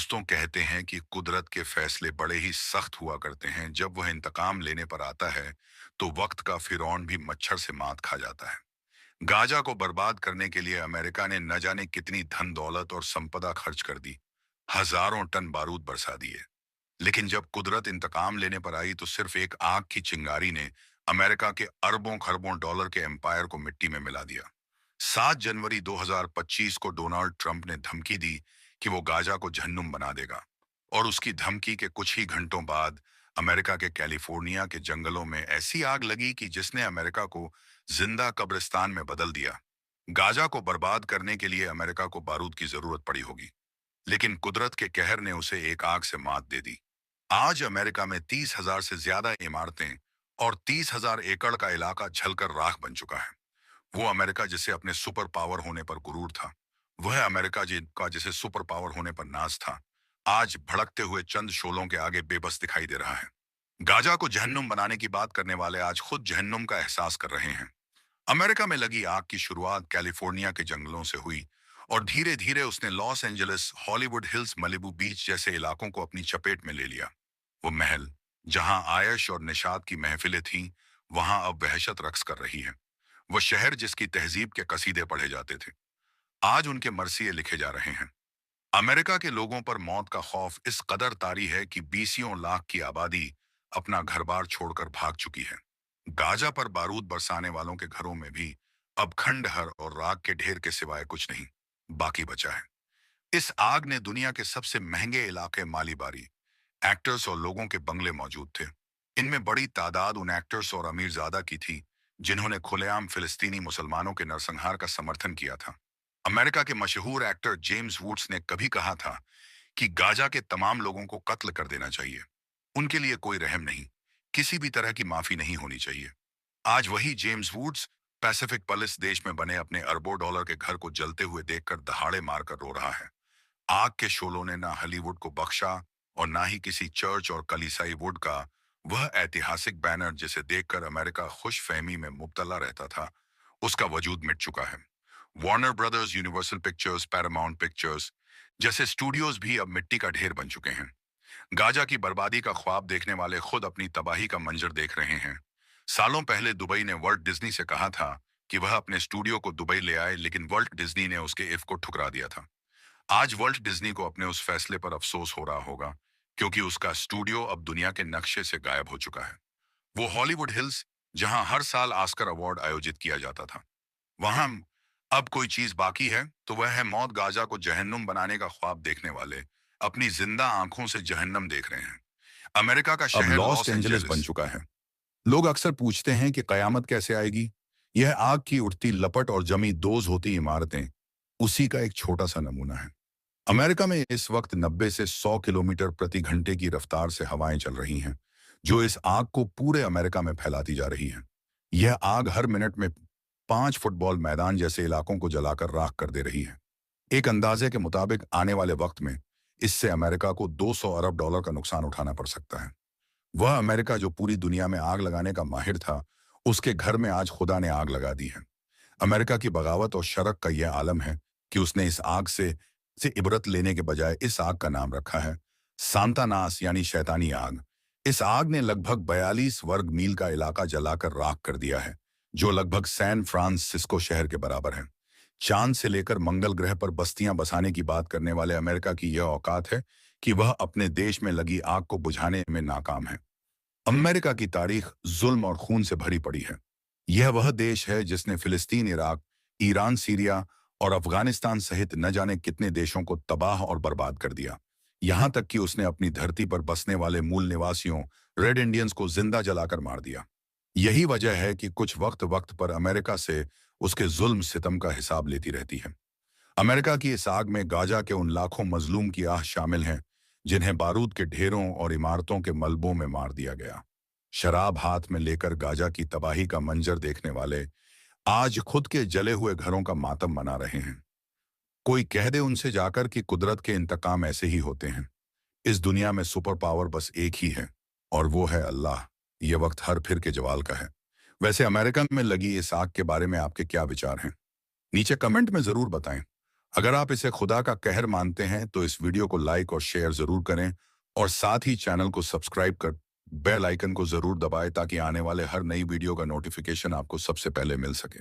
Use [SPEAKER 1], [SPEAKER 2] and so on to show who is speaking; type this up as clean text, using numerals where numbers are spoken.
[SPEAKER 1] दोस्तों कहते हैं कि कुदरत के फैसले बड़े ही सख्त हुआ करते हैं। जब वह इंतकाम लेने पर आता है तो वक्त का फिरौन भी मच्छर से मात खा जाता है। गाजा को बर्बाद करने के लिए अमेरिका ने न जाने कितनी धन दौलत और संपदा खर्च कर दी। हजारों टन बारूद बरसा दिए। लेकिन जब कुदरत इंतकाम लेने पर आई तो सिर्फ एक आग की चिंगारी ने अमेरिका के अरबों खरबों डॉलर के एम्पायर को मिट्टी में मिला दिया। 7 जनवरी 2025 को डोनाल्ड ट्रंप ने धमकी दी कि वो गाजा को जहन्नुम बना देगा। और उसकी धमकी के कुछ ही घंटों बाद अमेरिका के कैलिफोर्निया के जंगलों में ऐसी आग लगी कि जिसने अमेरिका को जिंदा कब्रिस्तान में बदल दिया। गाजा को बर्बाद करने के लिए अमेरिका को बारूद की जरूरत पड़ी होगी, लेकिन कुदरत के कहर ने उसे एक आग से मात दे दी। आज अमेरिका में 30,000 से ज्यादा इमारतें और 30,000 एकड़ का इलाका जलकर राख बन चुका है। वो अमेरिका जिसे अपने सुपर पावर होने पर गुरूर था, वह अमेरिका जिनका जिसे सुपर पावर होने पर नाज था, आज भड़कते हुए चंद शोलों के आगे बेबस दिखाई दे रहा है। गाजा को जहन्नुम बनाने की बात करने वाले आज खुद जहन्नुम का एहसास कर रहे हैं। अमेरिका में लगी आग की शुरुआत कैलिफोर्निया के जंगलों से हुई और धीरे धीरे उसने Los Angeles, Hollywood hills, Malibu बीच जैसे इलाकों को अपनी चपेट में ले लिया। वो महल जहां आयश और निशात की महफिलें थीं, वहां अब वहशत रक्स कर रही है। वो शहर जिसकी तहजीब के कसीदे पढ़े जाते थे, आज उनके मरसिए लिखे जा रहे हैं। अमेरिका के लोगों पर मौत का खौफ इस कदर तारी है कि बीसियों लाख की आबादी अपना घर बार छोड़कर भाग चुकी है। गाजा पर बारूद बरसाने वालों के घरों में भी अब खंडहर और राख के ढेर के सिवाय कुछ नहीं बाकी बचा है। इस आग ने दुनिया के सबसे महंगे इलाके माली बारी, एक्टर्स और लोगों के बंगले मौजूद थे। इनमें बड़ी तादाद उन एक्टर्स और अमीरजादा की थी जिन्होंने खुलेआम फिलिस्तीनी मुसलमानों के नरसंहार का समर्थन किया था। अमेरिका के मशहूर एक्टर जेम्स वुड्स ने कभी कहा था कि गाजा के तमाम लोगों को कत्ल कर देना चाहिए। उनके लिए कोई रहम नहीं, किसी भी तरह की माफी नहीं होनी चाहिए। आज वही जेम्स वुड्स पैसिफिक पलिस देश में बने अपने अरबों डॉलर के घर को जलते हुए देखकर दहाड़े मारकर रो रहा है। आग के शोलों ने ना हॉलीवुड को बख्शा और ना ही किसी चर्च और कलीसाई वुड का वह ऐतिहासिक बैनर जिसे देखकर अमेरिका खुश फहमी में मुब्तला रहता था, उसका वजूद मिट चुका है। Warner brothers, universal pictures, Paramount pictures जैसे स्टूडियोज भी अब मिट्टी का ढेर बन चुके हैं। गाजा की बर्बादी का ख्वाब देखने वाले खुद अपनी तबाही का मंजर देख रहे हैं। सालों पहले दुबई ने वर्ल्ट डिज्नी से कहा था कि वह अपने स्टूडियो को दुबई ले आए, लेकिन वर्ल्ट डिज्नी ने उसके इफ को ठुकरा दिया था। आज वर्ल्ट डिज्नी को अपने उस फैसले पर अफसोस हो रहा होगा, क्योंकि उसका स्टूडियो अब दुनिया के नक्शे से गायब हो चुका है। वो हॉलीवुड हिल्स, जहां हर साल ऑस्कर अवार्ड आयोजित किया जाता था, वहां अब कोई चीज बाकी है तो वह है मौत। गाजा को जहन्नुम बनाने का ख्वाब देखने वाले अपनी जिंदा आंखों से जहन्नम देख रहे हैं। अमेरिका का
[SPEAKER 2] अब
[SPEAKER 1] शहर
[SPEAKER 2] लॉस
[SPEAKER 1] लॉस
[SPEAKER 2] एंजलिस बन
[SPEAKER 1] एंजलिस।
[SPEAKER 2] चुका है। लोग अक्सर पूछते हैं कि कयामत कैसे आएगी। यह आग की उठती लपट और जमी दोज होती इमारतें उसी का एक छोटा सा नमूना है। अमेरिका में इस वक्त 90 से 100 किलोमीटर प्रति घंटे की रफ्तार से हवाएं चल रही हैं, जो इस आग को पूरे अमेरिका में फैलाती जा रही हैं। यह आग हर मिनट में 5 फुटबॉल मैदान जैसे इलाकों को जलाकर राख कर दे रही है। एक अंदाजे के मुताबिक आने वाले वक्त में इससे अमेरिका को 200 अरब डॉलर का नुकसान उठाना पड़ सकता है। वह अमेरिका जो पूरी दुनिया में आग लगाने का माहिर था, उसके घर में आज खुदा ने आग लगा दी है। अमेरिका की बगावत और शरक का यह आलम है कि उसने इस आग से इबरत लेने के बजाय इस आग का नाम रखा है सांतानास, यानी शैतानी आग। इस आग ने लगभग 42 वर्ग मील का इलाका जलाकर राख कर दिया है, जो लगभग सैन फ्रांसिस्को शहर के बराबर है। चांद से लेकर मंगल ग्रह पर बस्तियां बसाने की बात करने वाले अमेरिका की यह औकात है कि वह अपने देश में लगी आग को बुझाने में नाकाम है। अमेरिका की तारीख जुल्म और खून से भरी पड़ी है। यह वह देश है जिसने फिलिस्तीन, इराक, ईरान, सीरिया और अफगानिस्तान सहित न जाने कितने देशों को तबाह और बर्बाद कर दिया। यहां तक कि उसने अपनी धरती पर बसने वाले मूल निवासियों, रेड इंडियंस को जिंदा जलाकर मार दिया। यही वजह है कि कुछ वक्त वक्त पर अमेरिका से उसके जुल्म सितम का हिसाब लेती रहती है। अमेरिका की इस आग में गाजा के उन लाखों मजलूम की आह शामिल हैं जिन्हें बारूद के ढेरों और इमारतों के मलबों में मार दिया गया। शराब हाथ में लेकर गाजा की तबाही का मंजर देखने वाले आज खुद के जले हुए घरों का मातम मना रहे हैं। कोई कह दे उनसे जाकर कि कुदरत के इंतकाम ऐसे ही होते हैं। इस दुनिया में सुपर पावर बस एक ही है, और वो है अल्लाह। ये वक्त हर फिर के जवाल का है। वैसे अमेरिका में लगी इस आग के बारे में आपके क्या विचार हैं? नीचे कमेंट में जरूर बताएं। अगर आप इसे खुदा का कहर मानते हैं तो इस वीडियो को लाइक और शेयर जरूर करें और साथ ही चैनल को सब्सक्राइब कर बेल आइकन को जरूर दबाएं ताकि आने वाले हर नई वीडियो का नोटिफिकेशन आपको सबसे पहले मिल सके।